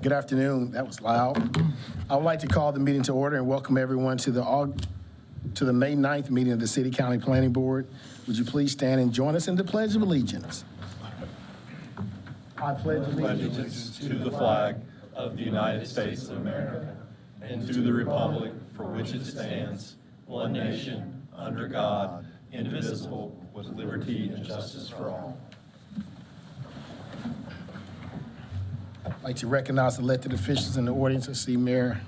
Good afternoon. That was loud. I would like to call the meeting to order and welcome everyone to the May 9th meeting of the City County Planning Board. Would you please stand and join us in the Pledge of Allegiance? I pledge allegiance to the flag of the United States of America and to the republic for which it stands, one nation, under God, indivisible, with liberty and justice for all. I'd like to recognize elected officials in the audience. I see Mayor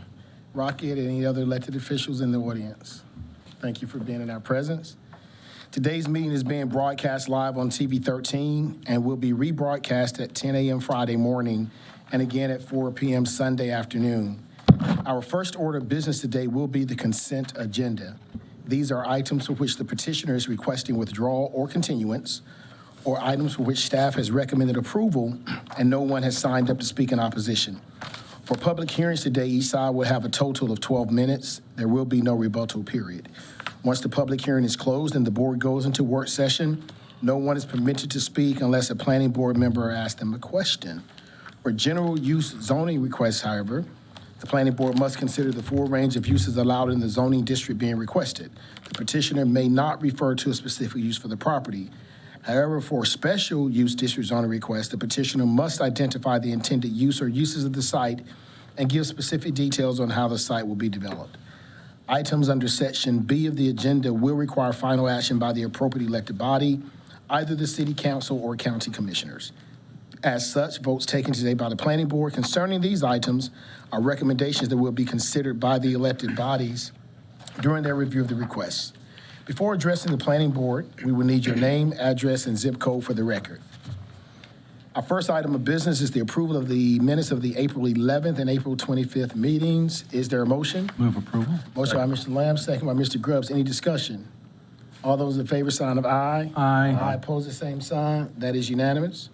Rockett and any other elected officials in the audience. Thank you for being in our presence. Today's meeting is being broadcast live on TV 13 and will be rebroadcast at 10 a.m. Friday morning and again at 4 p.m. Sunday afternoon. Our first order of business today will be the consent agenda. These are items for which the petitioner is requesting withdrawal or continuance, or items for which staff has recommended approval and no one has signed up to speak in opposition. For public hearings today, each side will have a total of 12 minutes. There will be no rebuttal period. Once the public hearing is closed and the board goes into work session, no one is permitted to speak unless a planning board member asks them a question. For general use zoning requests, however, the planning board must consider the full range of uses allowed in the zoning district being requested. The petitioner may not refer to a specific use for the property. However, for special use district zoning requests, the petitioner must identify the intended use or uses of the site and give specific details on how the site will be developed. Items under Section B of the agenda will require final action by the appropriate elected body, either the City Council or County Commissioners. As such, votes taken today by the Planning Board concerning these items are recommendations that will be considered by the elected bodies during their review of the requests. Before addressing the Planning Board, we will need your name, address, and zip code for the record. Our first item of business is the approval of the minutes of the April 11th and April 25th meetings. Is there a motion? Move approval. Motion by Mr. Lamb, second by Mr. Grubbs. Any discussion? All those in favor, sign of aye. Aye. Aye, oppose the same sign. That is unanimous.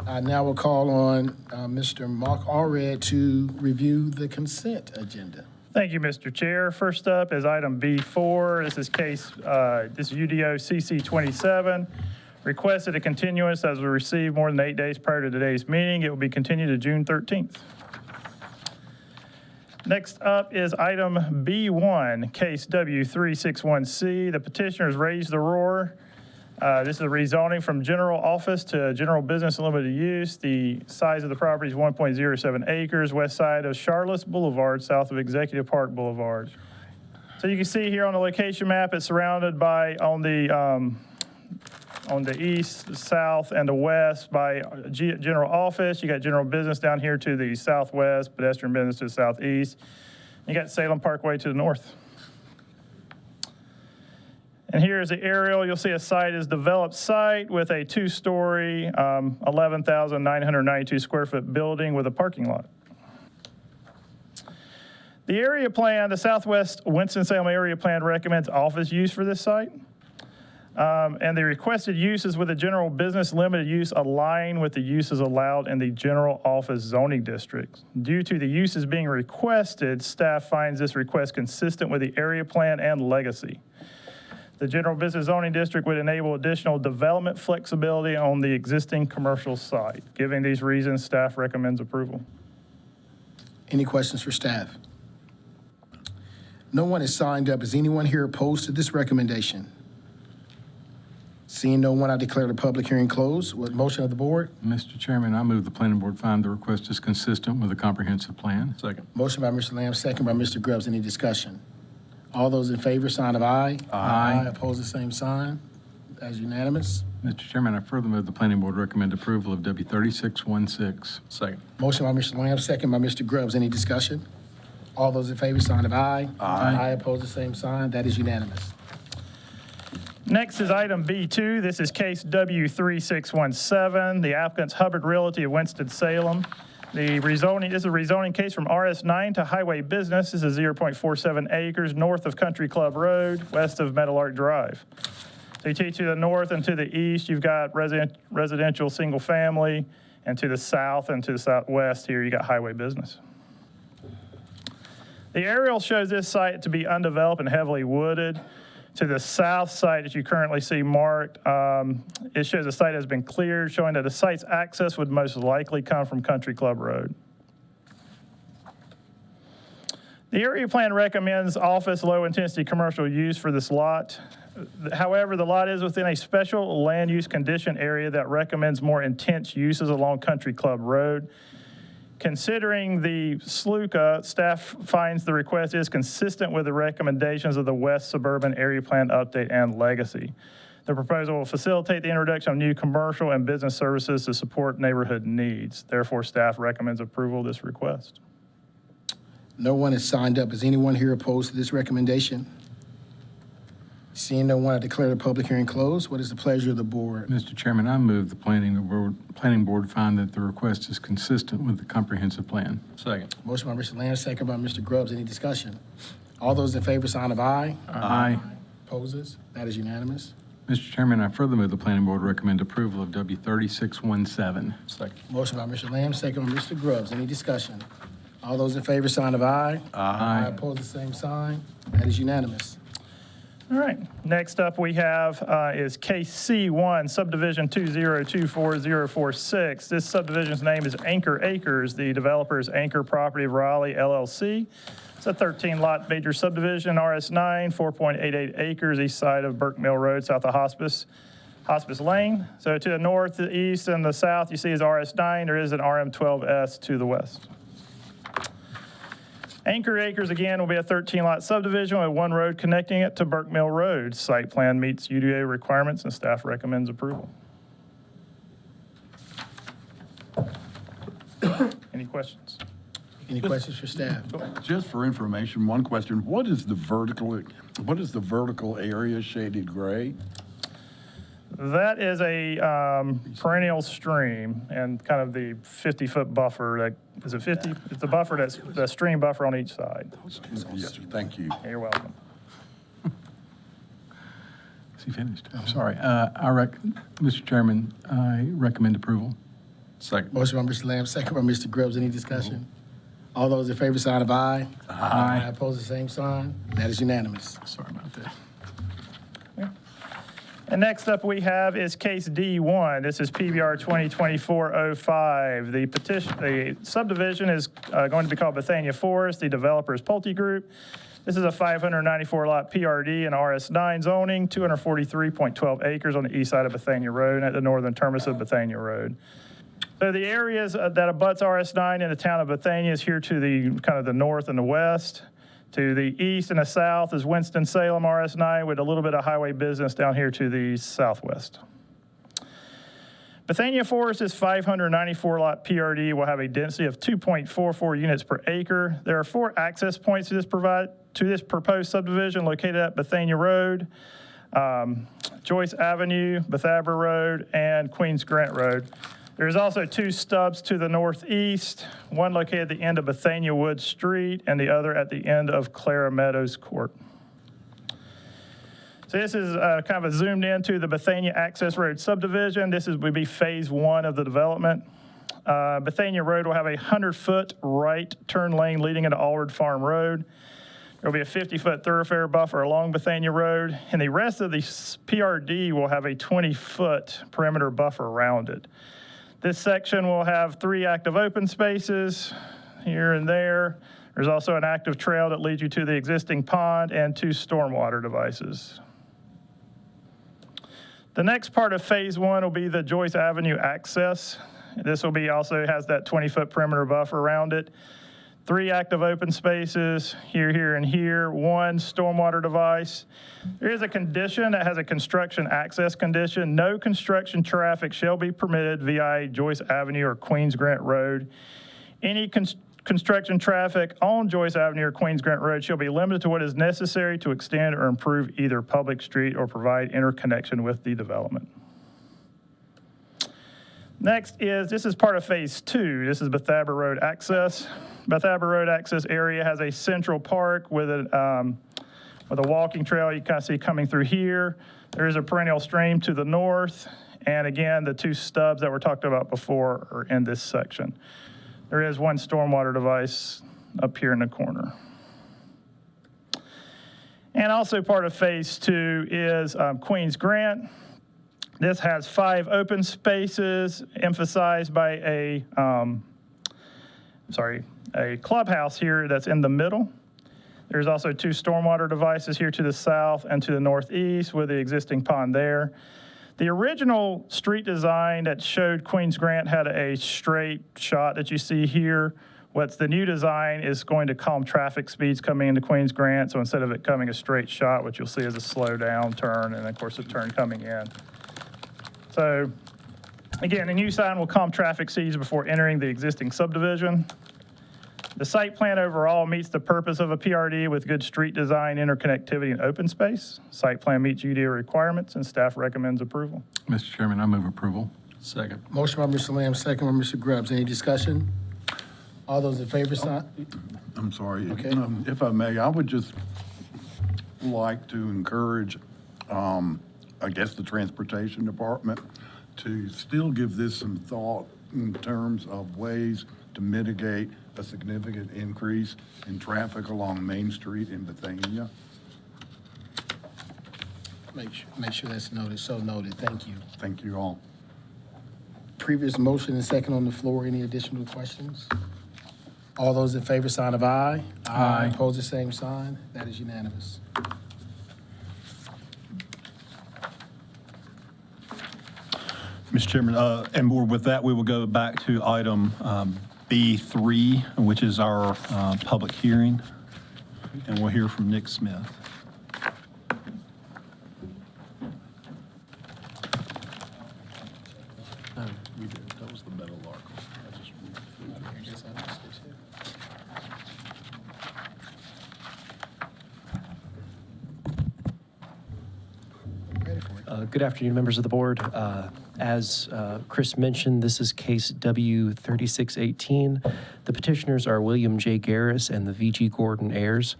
I now will call on Mr. Mark Allred to review the consent agenda. Thank you, Mr. Chair. First up is item B4. This is UDO CC 27. Requested a continuance as we received more than 8 days prior to today's meeting. It will be continued to June 13th. Next up is item B1, case W361C. The petitioner has raised the roar. This is a rezoning from general office to general business limited use. The size of the property is 1.07 acres, west side of Charlotte Boulevard, south of Executive Park Boulevard. So you can see here on the location map, it's surrounded by, on the east, the south, and the west by general office. You got general business down here to the southwest, pedestrian business to the southeast. You got Salem Parkway to the north. And here's the aerial. You'll see a site is developed site with a 2-story, 11,992 square foot building with a parking lot. The area plan, the Southwest Winston-Salem area plan recommends office use for this site. And the requested uses with the general business limited use align with the uses allowed in the general office zoning district. Due to the uses being requested, staff finds this request consistent with the area plan and legacy. The general business zoning district would enable additional development flexibility on the existing commercial site. Given these reasons, staff recommends approval. Any questions for staff? No one has signed up. Is anyone here opposed to this recommendation? Seeing no one, I declare the public hearing closed. What motion of the board? Mr. Chairman, I move the planning board find the request is consistent with the comprehensive plan. Second. Motion by Mr. Lamb, second by Mr. Grubbs. Any discussion? All those in favor, sign of aye. Aye. Oppose the same sign. As unanimous. Mr. Chairman, I further move the planning board recommend approval of W3616. Second. Motion by Mr. Lamb, second by Mr. Grubbs. Any discussion? All those in favor, sign of aye. Aye. Oppose the same sign. That is unanimous. Next is item B2. This is case W3617, the applicant's Hubbard Realty of Winston-Salem. The rezoning is a rezoning case from RS9 to highway business. This is 0.47 acres north of Country Club Road, west of Meadowlark Drive. So you take to the north and to the east, you've got residential single family, and to the south and to the southwest here, you got highway business. The aerial shows this site to be undeveloped and heavily wooded. To the south site that you currently see marked, it shows the site has been cleared, showing that the site's access would most likely come from Country Club Road. The area plan recommends office low-intensity commercial use for this lot. However, the lot is within a special land use condition area that recommends more intense uses along Country Club Road. Considering the SLUCA, staff finds the request is consistent with the recommendations of the West Suburban Area Plan Update and Legacy. The proposal will facilitate the introduction of new commercial and business services to support neighborhood needs. Therefore, staff recommends approval of this request. No one has signed up. Is anyone here opposed to this recommendation? Seeing no one, I declare the public hearing closed. What is the pleasure of the board? Mr. Chairman, I move the planning board find that the request is consistent with the comprehensive plan. Second. Motion by Mr. Lamb, second by Mr. Grubbs. Any discussion? All those in favor, sign of aye. Aye. Opposes? That is unanimous. Mr. Chairman, I further move the planning board recommend approval of W 3617. Second. Motion by Mr. Lamb, second by Mr. Grubbs. Any discussion? All those in favor, sign of aye. Aye. Oppose the same sign. That is unanimous. All right, next up we have is case C1, subdivision 2024046. This subdivision's name is Anchor Acres. The developer is Anchor Property of Raleigh, LLC. It's a 13-lot major subdivision, RS9, 4.88 acres, east side of Burke Mill Road, south of Hospice Lane. So to the north, the east, and the south, you see is RS9. There is an RM12S to the west. Anchor Acres, again, will be a 13-lot subdivision with one road connecting it to Burke Mill Road. Site plan meets UDA requirements, and staff recommends approval. Any questions? Any questions for staff? Just for information, one question. What is the vertical area shaded gray? That is a perennial stream and kind of the 50-foot buffer. That, is it 50? It's the buffer, that's the stream buffer on each side. Yes, thank you. You're welcome. Is he finished? I'm sorry. Mr. Chairman, I recommend approval. Second. Motion by Mr. Lamb, second by Mr. Grubbs. Any discussion? All those in favor, sign of aye. Aye. Oppose the same sign. That is unanimous. Sorry about that. And next up we have is case D1. This is PBR 2024-05. The subdivision is going to be called Bethania Forest. The developer is Pulte Group. This is a 594-lot PRD and RS9 zoning, 243.12 acres on the east side of Bethania Road at the northern terminus of Bethania Road. So the areas that abuts RS9 in the town of Bethania is here to the kind of the north and the west. To the east and the south is Winston-Salem RS9 with a little bit of highway business down here to the southwest. Bethania Forest is 594-lot PRD, will have a density of 2.44 units per acre. There are 4 access points to this proposed subdivision located at Bethania Road, Joyce Avenue, Bethabara Road, and Queens Grant Road. There's also 2 stubs to the northeast, one located at the end of Bethania Woods Street and the other at the end of Clara Meadows Court. So this is kind of a zoomed into the Bethania Access Road subdivision. This would be phase 1 of the development. Bethania Road will have a 100-foot right turn lane leading into Allward Farm Road. There will be a 50-foot thoroughfare buffer along Bethania Road, and the rest of the PRD will have a 20-foot perimeter buffer around it. This section will have 3 active open spaces here and there. There's also an active trail that leads you to the existing pond and 2 stormwater devices. The next part of phase 1 will be the Joyce Avenue access. This will be also has that 20-foot perimeter buffer around it. 3 active open spaces, here, and here, 1 stormwater device. There is a condition that has a construction access condition. No construction traffic shall be permitted via Joyce Avenue or Queens Grant Road. Any construction traffic on Joyce Avenue or Queens Grant Road shall be limited to what is necessary to extend or improve either public street or provide interconnection with the development. Next this is part of phase 2. This is Bethabara Road access. Bethabara Road access area has a central park with a walking trail you kind of see coming through here. There is a perennial stream to the north. And again, the 2 stubs that were talked about before are in this section. There is 1 stormwater device up here in the corner. And also part of phase 2 is Queens Grant. This has 5 open spaces emphasized by a clubhouse here that's in the middle. There's also 2 stormwater devices here to the south and to the northeast with the existing pond there. The original street design that showed Queens Grant had a straight shot that you see here. What's the new design is going to calm traffic speeds coming into Queens Grant. So instead of it coming a straight shot, what you'll see is a slow down turn and of course a turn coming in. So again, the new sign will calm traffic speeds before entering the existing subdivision. The site plan overall meets the purpose of a PRD with good street design, interconnectivity, and open space. Site plan meets UDO requirements, and staff recommends approval. Mr. Chairman, I move approval. Second. Motion by Mr. Lamb, second by Mr. Grubbs. Any discussion? All those in favor, sign. I'm sorry. Okay. If I may, I would just like to encourage, I guess, the Transportation Department to still give this some thought in terms of ways to mitigate a significant increase in traffic along Main Street in Bethania. Make sure that's noted. So noted. Thank you. Thank you all. Previous motion and second on the floor. Any additional questions? All those in favor, sign of aye. Aye. Opposed, the same sign. That is unanimous. Mr. Chairman, and board, with that, we will go back to item B3, which is our public hearing, and we'll hear from Nick Smith. We did. That was the metal article. Ready for it. Good afternoon, members of the board. As Chris mentioned, this is case W3618. The petitioners are William J. Garris and the V.G. Gordon heirs.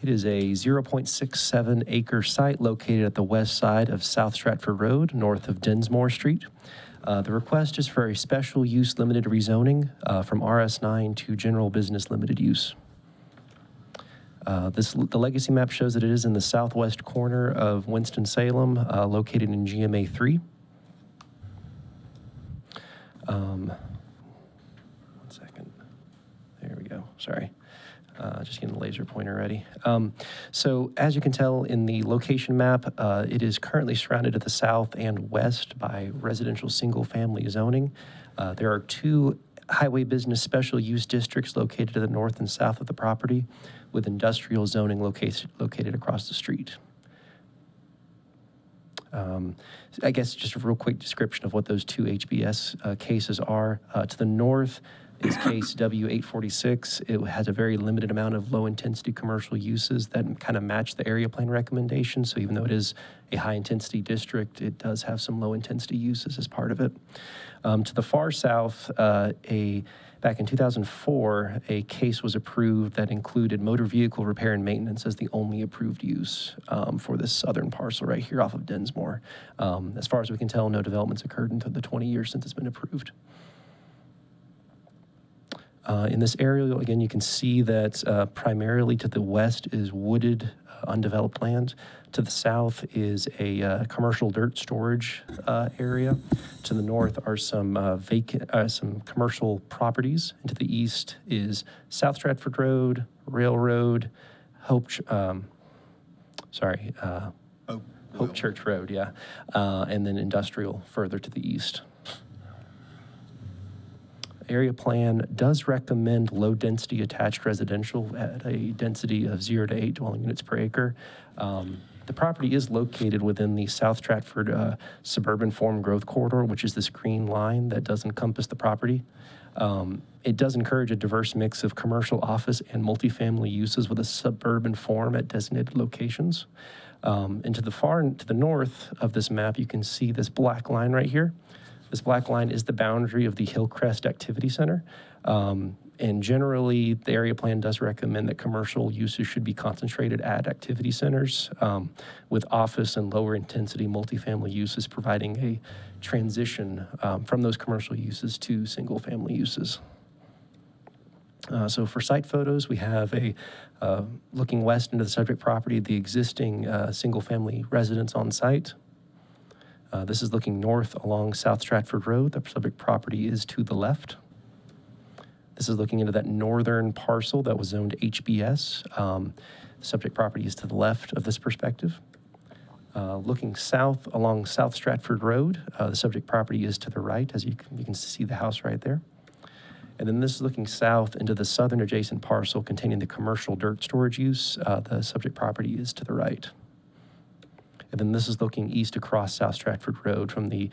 It is a 0.67 acre site located at the west side of South Stratford Road, north of Densmore Street. The request is for a special use limited rezoning from RS9 to general business limited use. The legacy map shows that it is in the southwest corner of Winston-Salem, located in GMA 3. One second. There we go. Sorry. Just getting the laser pointer ready. So as you can tell in the location map, it is currently surrounded to the south and west by residential single-family zoning. There are 2 highway business special use districts located to the north and south of the property, with industrial zoning located across the street. I guess just a real quick description of what those 2 HBS cases are. To the north is case W846. It has a very limited amount of low-intensity commercial uses that kind of match the area plan recommendation. So even though it is a high-intensity district, it does have some low-intensity uses as part of it. To the far south, back in 2004, a case was approved that included motor vehicle repair and maintenance as the only approved use for this southern parcel right here off of Densmore. As far as we can tell, no developments occurred until the 20 years since it's been approved. In this area, again, you can see that primarily to the west is wooded, undeveloped land. To the south is a commercial dirt storage area. To the north are some some commercial properties. And to the east is South Stratford Road, Railroad, Hope Church Road, yeah, and then industrial further to the east. Area plan does recommend low-density attached residential at a density of 0 to 8 dwelling units per acre. The property is located within the South Stratford suburban form growth corridor, which is this green line that does encompass the property. It does encourage a diverse mix of commercial, office, and multifamily uses with a suburban form at designated locations. And to the north of this map, you can see this black line right here. This black line is the boundary of the Hillcrest Activity Center. And generally, the area plan does recommend that commercial uses should be concentrated at activity centers, with office and lower intensity multifamily uses providing a transition from those commercial uses to single family uses. So for site photos, we have looking west into the subject property, the existing single family residence on site. This is looking north along South Stratford Road. The subject property is to the left. This is looking into that northern parcel that was zoned HBS. The subject property is to the left of this perspective. Looking south along South Stratford Road, the subject property is to the right, as you can see the house right there. And then this is looking south into the southern adjacent parcel containing the commercial dirt storage use. The subject property is to the right. And then this is looking east across South Stratford Road from the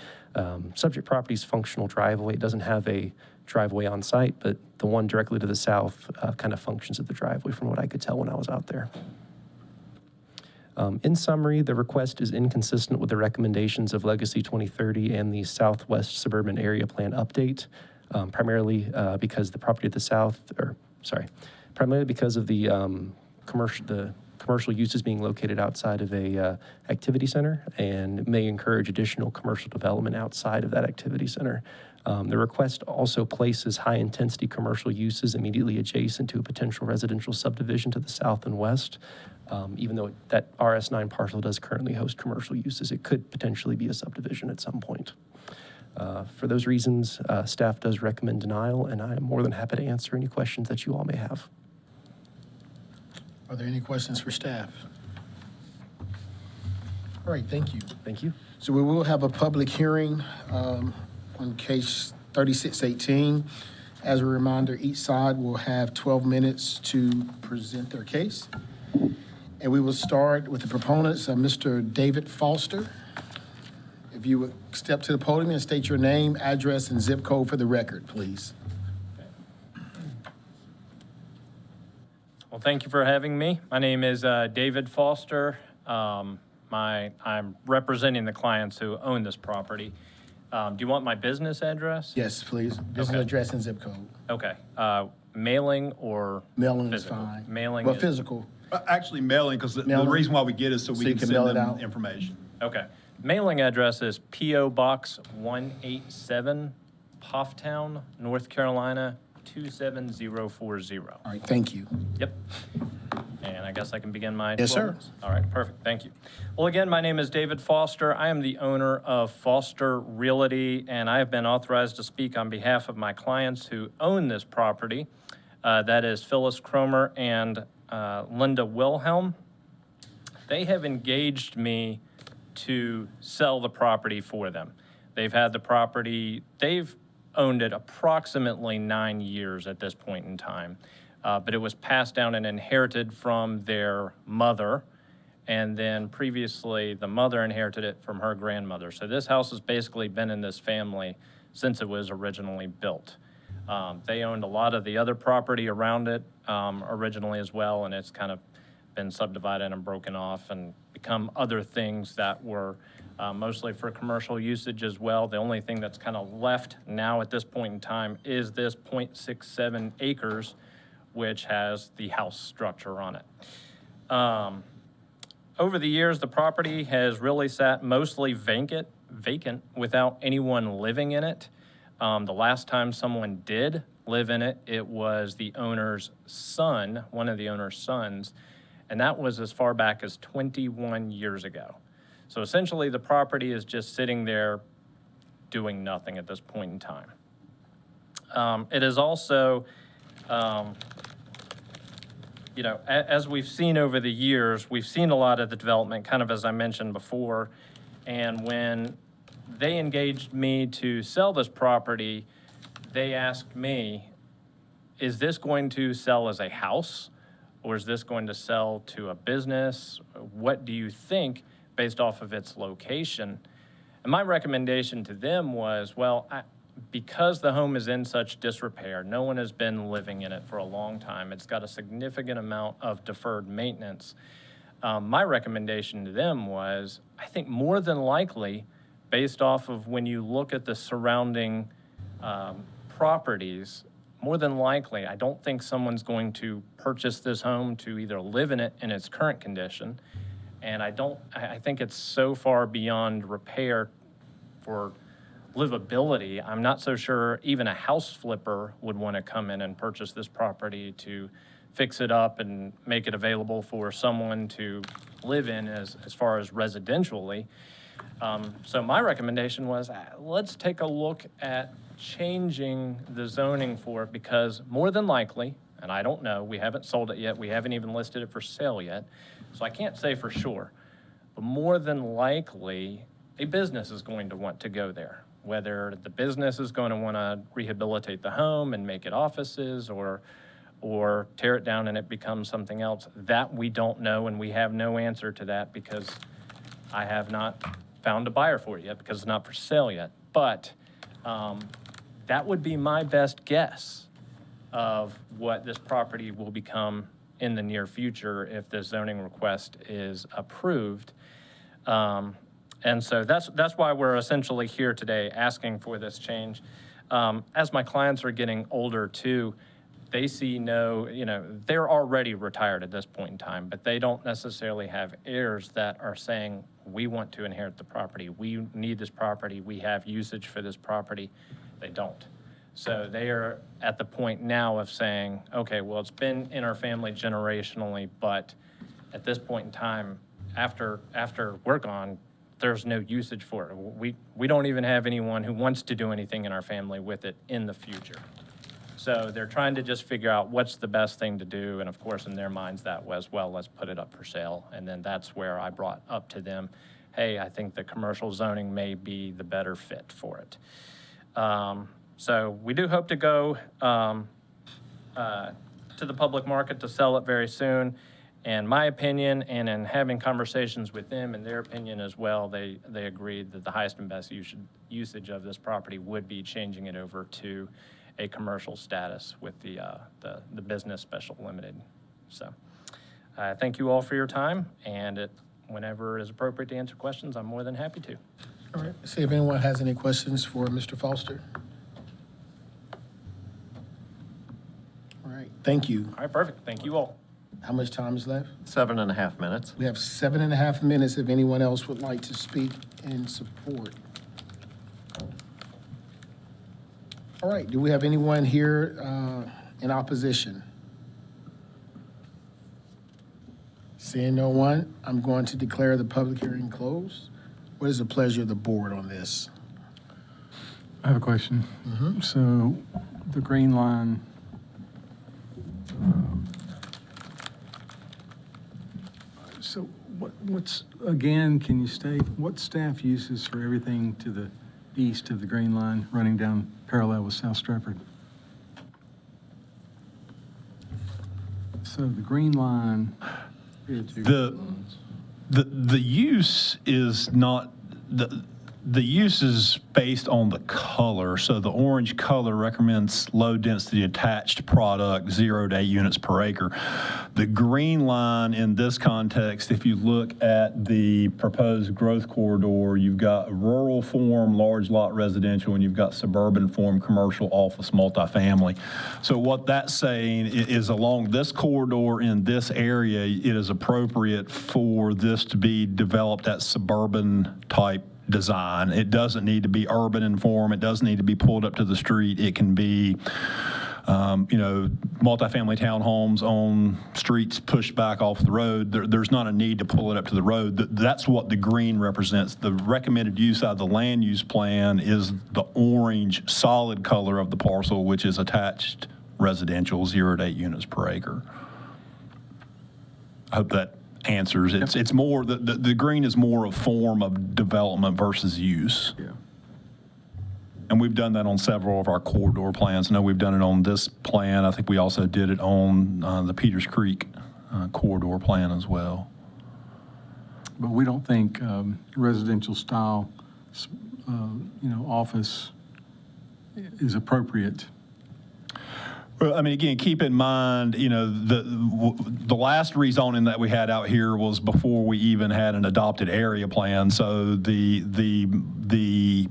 subject property's functional driveway. It doesn't have a driveway on site, but the one directly to the south kind of functions as the driveway from what I could tell when I was out there. In summary, the request is inconsistent with the recommendations of Legacy 2030 and the Southwest Suburban Area Plan update, primarily because the property to the south, primarily because of the commercial uses being located outside of a activity center and may encourage additional commercial development outside of that activity center. The request also places high-intensity commercial uses immediately adjacent to a potential residential subdivision to the south and west. Even though that RS9 parcel does currently host commercial uses, it could potentially be a subdivision at some point. For those reasons, staff does recommend denial, and I am more than happy to answer any questions that you all may have. Are there any questions for staff? All right, thank you. Thank you. So we will have a public hearing on case 3618. As a reminder, each side will have 12 minutes to present their case. And we will start with the proponents, Mr. David Foster. If you would step to the podium and state your name, address, and zip code for the record, please. Well, thank you for having me. My name is David Foster. I'm representing the clients who own this property. Do you want my business address? Yes, please. Business Okay. address and zip code. Okay. Mailing or Mailing is physical? fine. Mailing Well, is physical. Actually, mailing, because the Mailing? reason why we get is so So we you can can send mail it them out? information. okay. Mailing address is P.O. Box 187, Pofftown, North Carolina 27040. All right, thank you. Yep. And I guess I can begin my Yes, 12 sir. minutes. All right, perfect. Thank you. Well, again, my name is David Foster. I am the owner of Foster Realty, and I have been authorized to speak on behalf of my clients who own this property. That is Phyllis Cromer and Linda Wilhelm. They have engaged me to sell the property for them. They've had the property, they've owned it approximately 9 years at this point in time. But it was passed down and inherited from their mother. And then previously, the mother inherited it from her grandmother. So this house has basically been in this family since it was originally built. They owned a lot of the other property around it originally as well, and it's kind of been subdivided and broken off and become other things that were mostly for commercial usage as well. The only thing that's kind of left now at this point in time is this 0.67 acres, which has the house structure on it. Over the years, the property has really sat mostly vacant without anyone living in it. The last time someone did live in it, it was the owner's son, one of the owner's sons, and that was as far back as 21 years ago. So essentially, the property is just sitting there doing nothing at this point in time. It is also, you know, as we've seen over the years, we've seen a lot of the development, kind of as I mentioned before, and when they engaged me to sell this property, they asked me, is this going to sell as a house, or is this going to sell to a business? What do you think based off of its location? And my recommendation to them was, well, because the home is in such disrepair, no one has been living in it for a long time, it's got a significant amount of deferred maintenance. My recommendation to them was, I think more than likely, based off of when you look at the surrounding properties, more than likely, I don't think someone's going to purchase this home to either live in it in its current condition, and I think it's so far beyond repair for livability. I'm not so sure even a house flipper would want to come in and purchase this property to fix it up and make it available for someone to live in as far as residentially. So my recommendation was, let's take a look at changing the zoning for it, because more than likely, and I don't know, we haven't sold it yet, we haven't even listed it for sale yet, so I can't say for sure, but more than likely, a business is going to want to go there. Whether the business is going to want to rehabilitate the home and make it offices, or tear it down and it becomes something else, that we don't know, and we have no answer to that because I have not found a buyer for it yet because it's not for sale yet. But that would be my best guess of what this property will become in the near future if the zoning request is approved. And so that's why we're essentially here today asking for this change. As my clients are getting older too, they see they're already retired at this point in time, but they don't necessarily have heirs that are saying, we want to inherit the property. We need this property. We have usage for this property. They don't. So they are at the point now of saying, okay, well, it's been in our family generationally, but at this point in time, after we're gone, there's no usage for it. We don't even have anyone who wants to do anything in our family with it in the future. So they're trying to just figure out what's the best thing to do. And of course, in their minds, that was, well, let's put it up for sale. And then that's where I brought up to them, hey, I think the commercial zoning may be the better fit for it. So we do hope to go to the public market to sell it very soon. And my opinion, and in having conversations with them and their opinion as well, they agreed that the highest and best usage of this property would be changing it over to a commercial status with the business special limited. So thank you all for your time, and whenever it is appropriate to answer questions, I'm more than happy to. All right, see if anyone has any questions for Mr. Foster. All right, thank you. All right, perfect. Thank you all. How much time is left? 7.5 minutes. We have 7.5 minutes if anyone else would like to speak in support. All right, do we have anyone here in opposition? Seeing no one, I'm going to declare the public hearing closed. What is the pleasure of the board on this? I have a question. So the green line, so what's, again, can you state what staff uses for everything to the east of the green line running down parallel with South Stratford? So the green line. The use is not, the use is based on the color. So the orange color recommends low density attached product, 0 to 8 units per acre. The green line in this context, if you look at the proposed growth corridor, you've got rural form, large lot residential, and you've got suburban form, commercial, office, multifamily. So what that's saying is along this corridor in this area, it is appropriate for this to be developed at suburban type design. It doesn't need to be urban in form. It doesn't need to be pulled up to the street. It can be, multifamily townhomes on streets pushed back off the road. There's not a need to pull it up to the road. That's what the green represents. The recommended use out of the land use plan is the orange solid color of the parcel, which is attached residential, 0 to 8 units per acre. I hope that answers. It's more, the green is more a form of development versus use. Yeah. And we've done that on several of our corridor plans. I know we've done it on this plan. I think we also did it on the Peters Creek corridor plan as well. But we don't think residential style, office is appropriate. Well, I mean, again, keep in mind, the last rezoning that we had out here was before we even had an adopted area plan. So the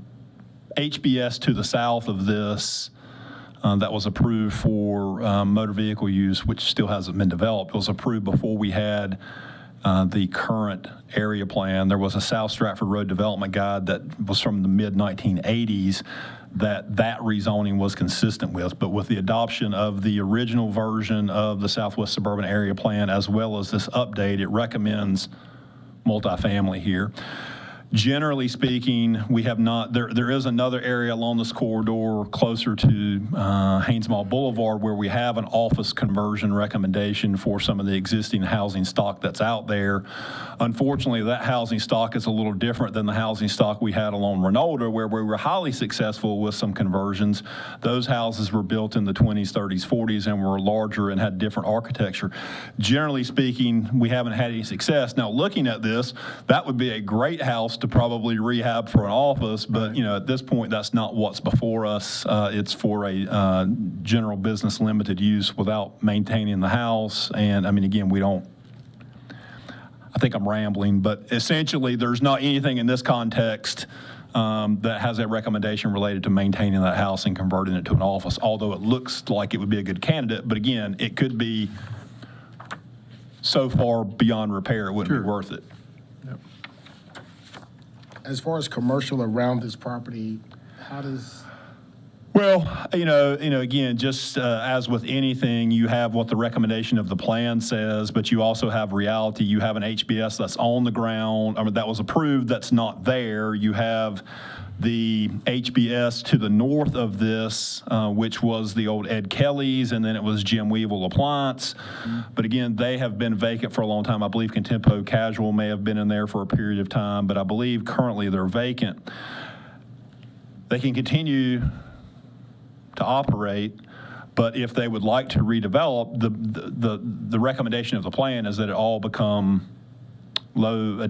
HBS to the south of this that was approved for motor vehicle use, which still hasn't been developed, was approved before we had the current area plan. There was a South Stratford Road Development Guide that was from the mid-1980s that rezoning was consistent with. But with the adoption of the original version of the Southwest Suburban Area Plan, as well as this update, it recommends multifamily here. Generally speaking, we have not, there is another area along this corridor closer to Haynes Mall Boulevard where we have an office conversion recommendation for some of the existing housing stock that's out there. Unfortunately, that housing stock is a little different than the housing stock we had along Reynolda, where we were highly successful with some conversions. Those houses were built in the 20s, 30s, 40s, and were larger and had different architecture. Generally speaking, we haven't had any success. Now, looking at this, that would be a great house to probably rehab for an office, but at this point, that's not what's before us. It's for a general business limited use without maintaining the house. And I mean, again, I think I'm rambling, but essentially, there's not anything in this context that has a recommendation related to maintaining that house and converting it to an office, although it looks like it would be a good candidate. But again, it could be so far beyond repair, it wouldn't be worth it. As far as commercial around this property, how does, Well, again, just as with anything, you have what the recommendation of the plan says, but you also have reality. You have an HBS that's on the ground, that was approved, that's not there. You have the HBS to the north of this, which was the old Ed Kelly's, and then it was Jim Weevil Appliance. But again, they have been vacant for a long time. I believe Contempo Casual may have been in there for a period of time, but I believe currently they're vacant. They can continue to operate, but if they would like to redevelop, the recommendation of the plan is that it all become low,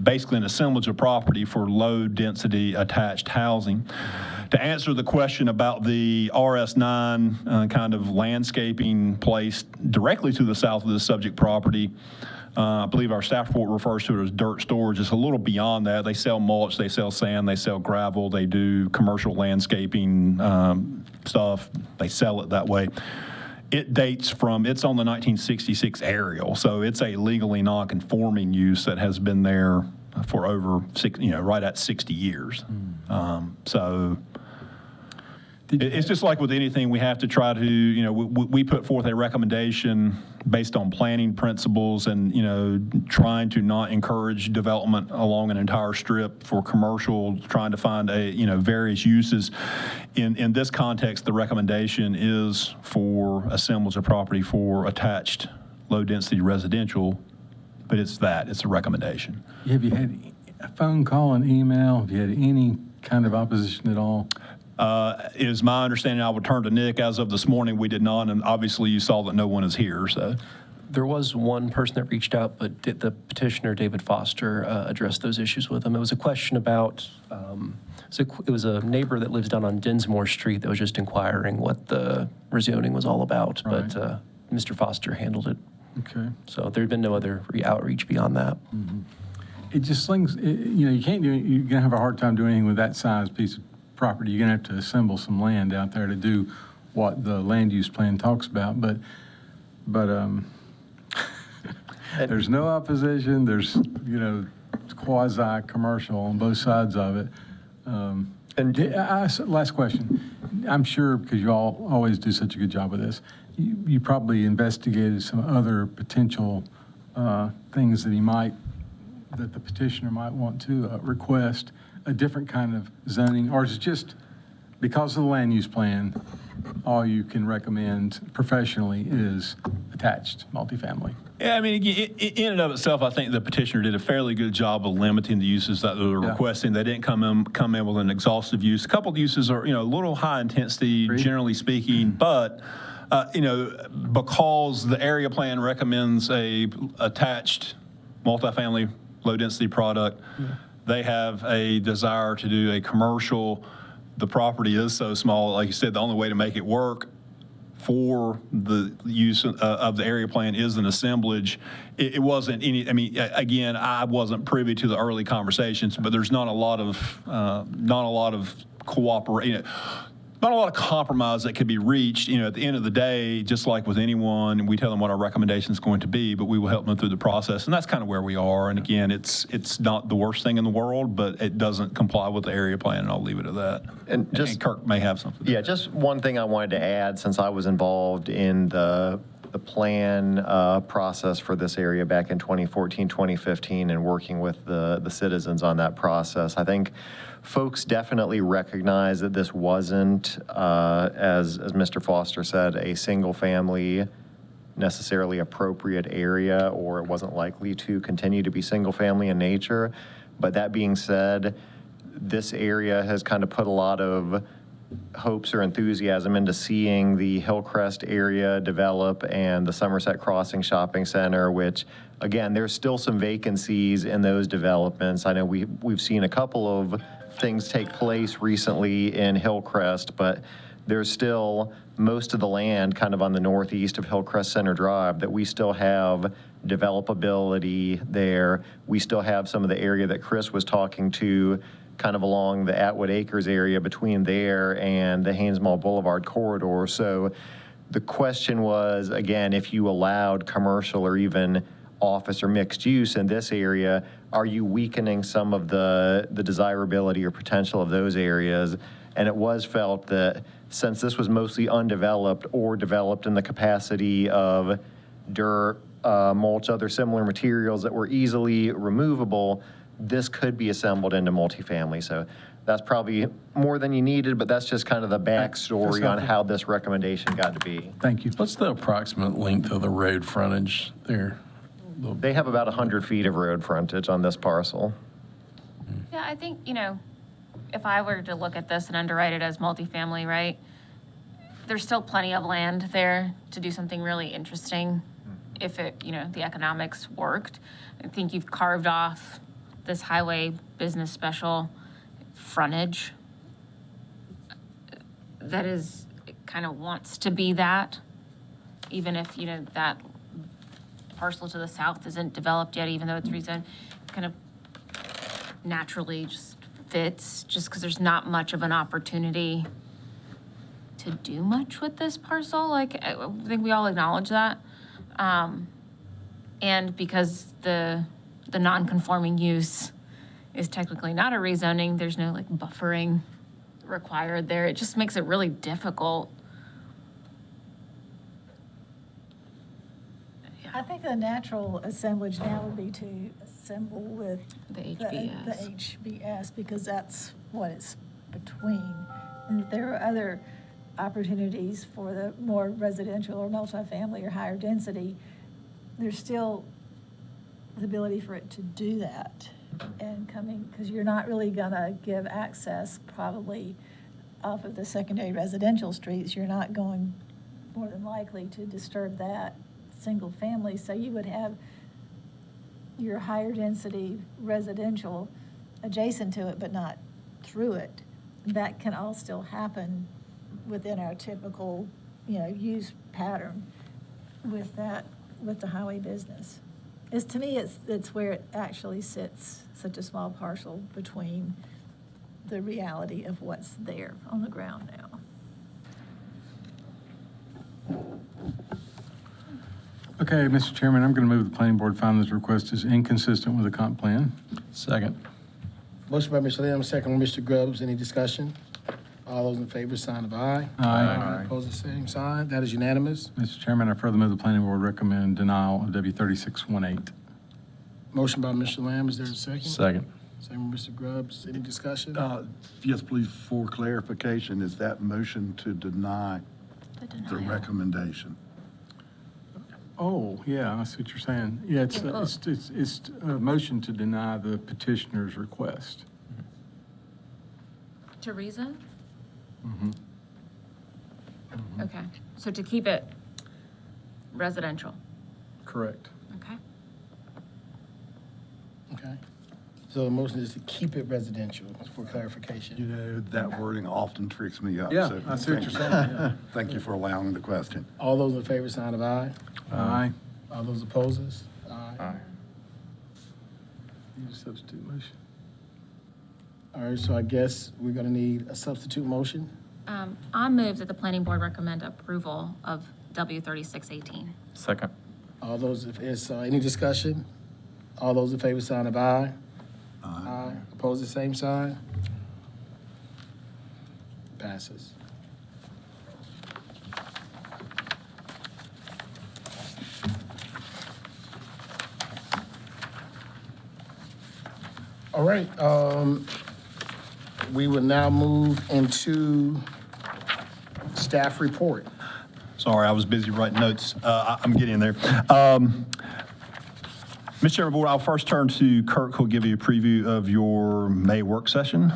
basically an assemblage of property for low-density attached housing. To answer the question about the RS9 kind of landscaping placed directly to the south of the subject property, I believe our staff report refers to it as dirt storage. It's a little beyond that. They sell mulch, they sell sand, they sell gravel, they do commercial landscaping stuff. They sell it that way. It dates from, it's on the 1966 aerial, so it's a legally non-conforming use that has been there for over, right at 60 years. So it's just like with anything, we have to try to, we put forth a recommendation based on planning principles and, trying to not encourage development along an entire strip for commercial, trying to find various uses. In this context, the recommendation is for assemblage of property for attached low-density residential, but it's a recommendation. Have you had a phone call, an email? Have you had any kind of opposition at all? It is my understanding, I would turn to Nick, as of this morning, we did not, and obviously you saw that no one is here, so. There was one person that reached out, but the petitioner, David Foster, addressed those issues with him. It was a question about, it was a neighbor that lives down on Dinsmore Street that was just inquiring what the rezoning was all about, Right. but Mr. Foster handled it. Okay. So there'd been no other outreach beyond that. It just slings, you can't do, you're going to have a hard time doing anything with that size piece of property. You're going to have to assemble some land out there to do what the land use plan talks about, but there's no opposition. There's, quasi-commercial on both sides of it. Last question. I'm sure, because you all always do such a good job with this, you probably investigated some other potential things that the petitioner might want to request, a different kind of zoning, or is it just because of the land use plan, all you can recommend professionally is attached multifamily? Yeah, I mean, in and of itself, I think the petitioner did a fairly good job of limiting the uses that they were requesting. They didn't come in with an exhaustive use. A couple of uses are, a little high intensity, generally speaking, but, because the area plan recommends a attached multifamily low-density product, they have a desire to do a commercial. The property is so small, like you said, the only way to make it work for the use of the area plan is an assemblage. It wasn't any, again, I wasn't privy to the early conversations, but there's not a lot of cooperation, not a lot of compromise that could be reached. At the end of the day, just like with anyone, we tell them what our recommendation is going to be, but we will help them through the process, and that's kind of where we are. And again, it's not the worst thing in the world, but it doesn't comply with the area plan, and I'll leave it at that. And Kirk may have something. Yeah, just one thing I wanted to add, since I was involved in the the plan process for this area back in 2014, 2015, and working with the citizens on that process. I think folks definitely recognize that this wasn't, as Mr. Foster said, a single-family necessarily appropriate area, or it wasn't likely to continue to be single-family in nature. But that being said, this area has kind of put a lot of hopes or enthusiasm into seeing the Hillcrest area develop and the Somerset Crossing Shopping Center, which, again, there's still some vacancies in those developments. I know we've seen a couple of things take place recently in Hillcrest, but there's still most of the land kind of on the northeast of Hillcrest Center Drive that we still have developability there. We still have some of the area that Chris was talking to kind of along the Atwood Acres area between there and the Haynes Mall Boulevard corridor. So the question was, again, if you allowed commercial or even office or mixed use in this area, are you weakening some of the desirability or potential of those areas? And it was felt that since this was mostly undeveloped or developed in the capacity of dirt, mulch, other similar materials that were easily removable, this could be assembled into multifamily. So that's probably more than you needed, but that's just kind of the backstory on how this recommendation got to be. Thank you. What's the approximate length of the road frontage there? They have about 100 feet of road frontage on this parcel. Yeah, I think, if I were to look at this and underwrite it as multifamily, right, there's still plenty of land there to do something really interesting if it, the economics worked. I think you've carved off this highway business special frontage that is, kind of wants to be that, even if, that parcel to the south isn't developed yet, even though it's rezoned, kind of naturally just fits, just because there's not much of an opportunity to do much with this parcel. Like, I think we all acknowledge that. And because the non-conforming use is technically not a rezoning, there's no like buffering required there. It just makes it really difficult. I think the natural assemblage now would be to assemble with The HBS. the HBS, because that's what it's between. And if there are other opportunities for the more residential or multifamily or higher density, there's still the ability for it to do that. And because you're not really gonna give access probably off of the secondary residential streets, you're not going more than likely to disturb that single family. So you would have your higher density residential adjacent to it, but not through it. That can all still happen within our typical, use pattern with the highway business. To me, it's where it actually sits, such a small parcel between the reality of what's there on the ground now. Okay, Mr. Chairman, I'm going to move the planning board find this request is inconsistent with the comp plan. Second. Motion by Mr. Lim, second by Mr. Grubbs. Any discussion? All those in favor, sign of aye. Aye. Opposed, the same sign. That is unanimous. Mr. Chairman, I further move the planning board recommend denial of W3618. Motion by Mr. Lamb. Is there a second? Second. Second by Mr. Grubbs. Any discussion? Yes, please, for clarification, is that motion to deny the recommendation? Oh, yeah, I see what you're saying. Yeah, it's a motion to deny the petitioner's request. To reason? Mm-hmm. Okay, so to keep it residential, Correct. okay? Okay. So the motion is to keep it residential, for clarification. That wording often tricks me up. Yeah, so I see what you're saying, yeah. Thank you for allowing the question. All those in favor, sign of aye. Aye. All those opposed? Aye. Need a substitute motion. All right, so I guess we're gonna need a substitute motion. I move that the planning board recommend approval of W3618. Second. All those, if it's, any discussion? All those in favor, sign of aye. Aye. Opposed, the same sign? Passes. All right, we will now move into staff report. Sorry, I was busy writing notes. I'm getting there. Mr. Chairman, Board, I'll first turn to Kirk, who'll give you a preview of your May work session.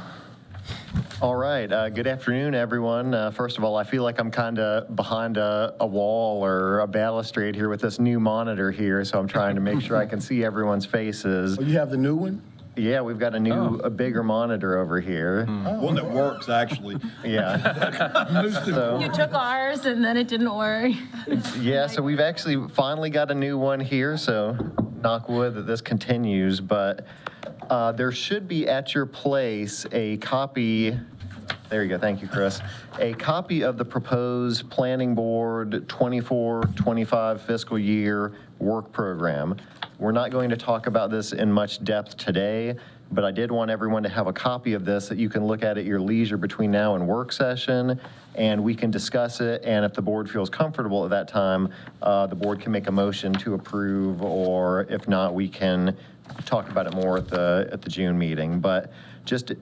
All right. Good afternoon, everyone. First of all, I feel like I'm kind of behind a wall or a balustrade here with this new monitor here, so I'm trying to make sure I can see everyone's faces. Oh, you have the new one? Yeah, we've got a bigger monitor over here. One that works, actually. Yeah. You took ours and then it didn't work. Yeah, so we've actually finally got a new one here, so knock wood that this continues, but there should be at your place a copy, there you go, thank you, Chris, a copy of the proposed Planning Board 24-25 fiscal year work program. We're not going to talk about this in much depth today, but I did want everyone to have a copy of this that you can look at your leisure between now and work session, and we can discuss it, and if the board feels comfortable at that time, the board can make a motion to approve, or if not, we can talk about it more at the June meeting. But just to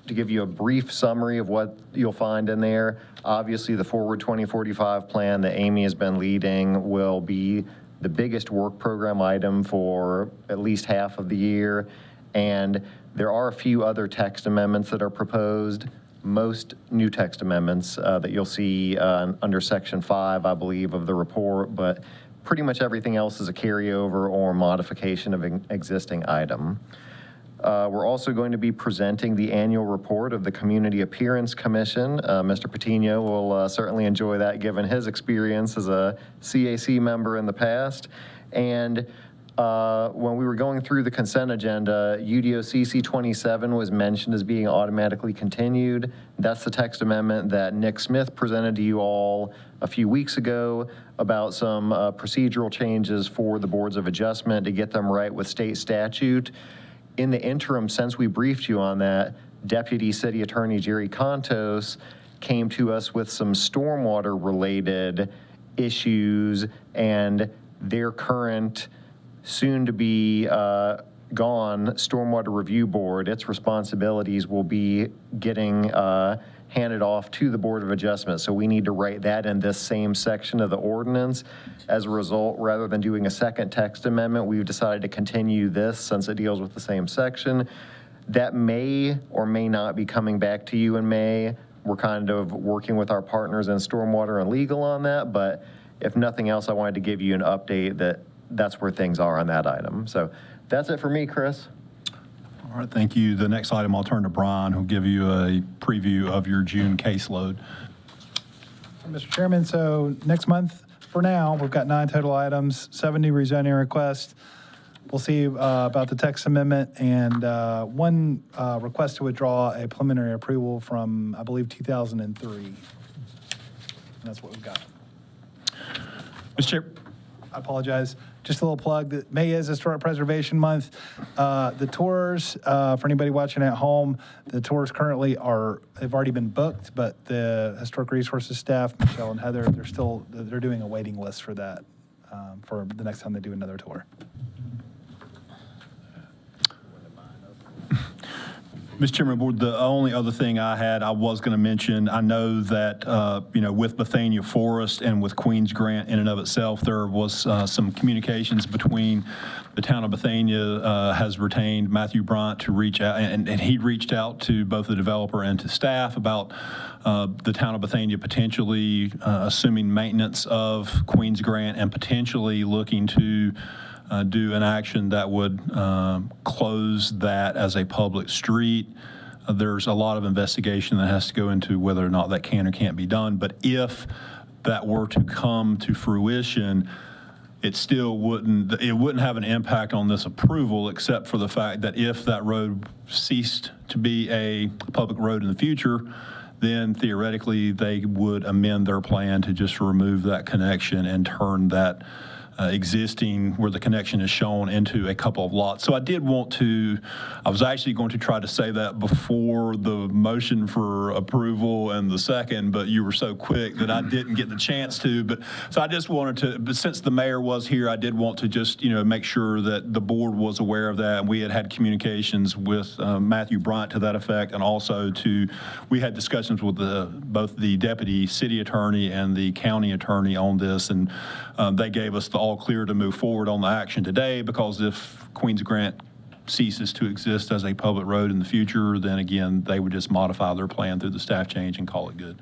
give you a brief summary of what you'll find in there, obviously the Forward 2045 plan that Amy has been leading will be the biggest work program item for at least half of the year. And there are a few other text amendments that are proposed, most new text amendments that you'll see under Section 5, I believe, of the report, but pretty much everything else is a carryover or modification of an existing item. We're also going to be presenting the annual report of the Community Appearance Commission. Mr. Patino will certainly enjoy that given his experience as a CAC member in the past. And when we were going through the consent agenda, UDOCC 27 was mentioned as being automatically continued. That's the text amendment that Nick Smith presented to you all a few weeks ago about some procedural changes for the boards of adjustment to get them right with state statute. In the interim, since we briefed you on that, Deputy City Attorney Jerry Contos came to us with some stormwater-related issues, and their current, soon-to-be gone Stormwater Review Board, its responsibilities will be getting handed off to the Board of Adjustment. So we need to write that in this same section of the ordinance. As a result, rather than doing a second text amendment, we've decided to continue this since it deals with the same section. That may or may not be coming back to you in May. We're kind of working with our partners in Stormwater and Legal on that, but if nothing else, I wanted to give you an update that that's where things are on that item. So that's it for me, Chris. All right, thank you. The next item, I'll turn to Brian, who'll give you a preview of your June caseload. Mr. Chairman, so next month, for now, we've got 9 total items, 7 new rezoning requests. We'll see about the text amendment and one request to withdraw a preliminary approval from, I believe, 2003. And that's what we've got. Mr. Chair. I apologize. Just a little plug that May is Historic Preservation Month. The tours, for anybody watching at home, the tours currently have already been booked, but the Historic Resources staff, Michelle and Heather, they're doing a waiting list for that for the next time they do another tour. Mr. Chairman, Board, the only other thing I was going to mention, I know that, with Bethania Forest and with Queens Grant in and of itself, there was some communications between the town of Bethania has retained Matthew Bryant to reach out, and he reached out to both the developer and to staff about the town of Bethania potentially assuming maintenance of Queens Grant and potentially looking to do an action that would close that as a public street. There's a lot of investigation that has to go into whether or not that can or can't be done. But if that were to come to fruition, it still wouldn't have an impact on this approval, except for the fact that if that road ceased to be a public road in the future, then theoretically they would amend their plan to just remove that connection and turn that existing, where the connection is shown into a couple of lots. So I was actually going to try to say that before the motion for approval and the second, but you were so quick that I didn't get the chance to. So I just wanted to, but since the mayor was here, I did want to just, make sure that the board was aware of that. And we had communications with Matthew Bryant to that effect, and also we had discussions with both the deputy city attorney and the county attorney on this, and they gave us the all clear to move forward on the action today, because if Queens Grant ceases to exist as a public road in the future, then again, they would just modify their plan through the staff change and call it good.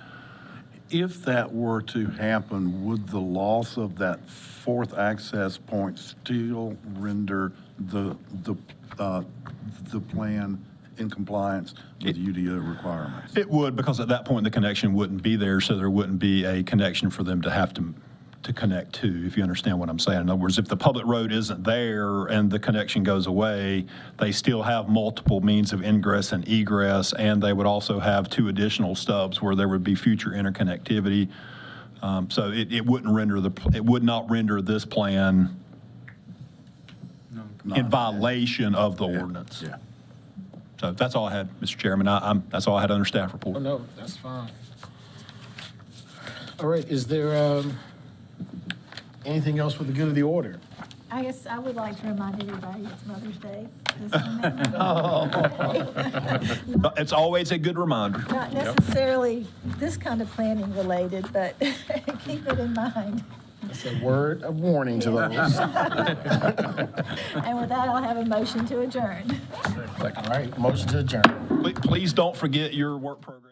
If that were to happen, would the loss of that fourth access point still render the plan in compliance with UDO requirements? It would, because at that point the connection wouldn't be there, so there wouldn't be a connection for them to have to connect to, if you understand what I'm saying. In other words, if the public road isn't there and the connection goes away, they still have multiple means of ingress and egress, and they would also have 2 additional stubs where there would be future interconnectivity. So it would not render this plan in violation of the ordinance. Yeah. So that's all I had, Mr. Chairman. That's all I had under staff report. Oh, no, that's fine. All right, is there anything else for the good of the order? I guess I would like to remind everybody it's Mother's Day. It's always a good reminder. Not necessarily this kind of planning related, but keep it in mind. That's a word of warning to those. And with that, I'll have a motion to adjourn. All right, motion to adjourn. Please don't forget your work program.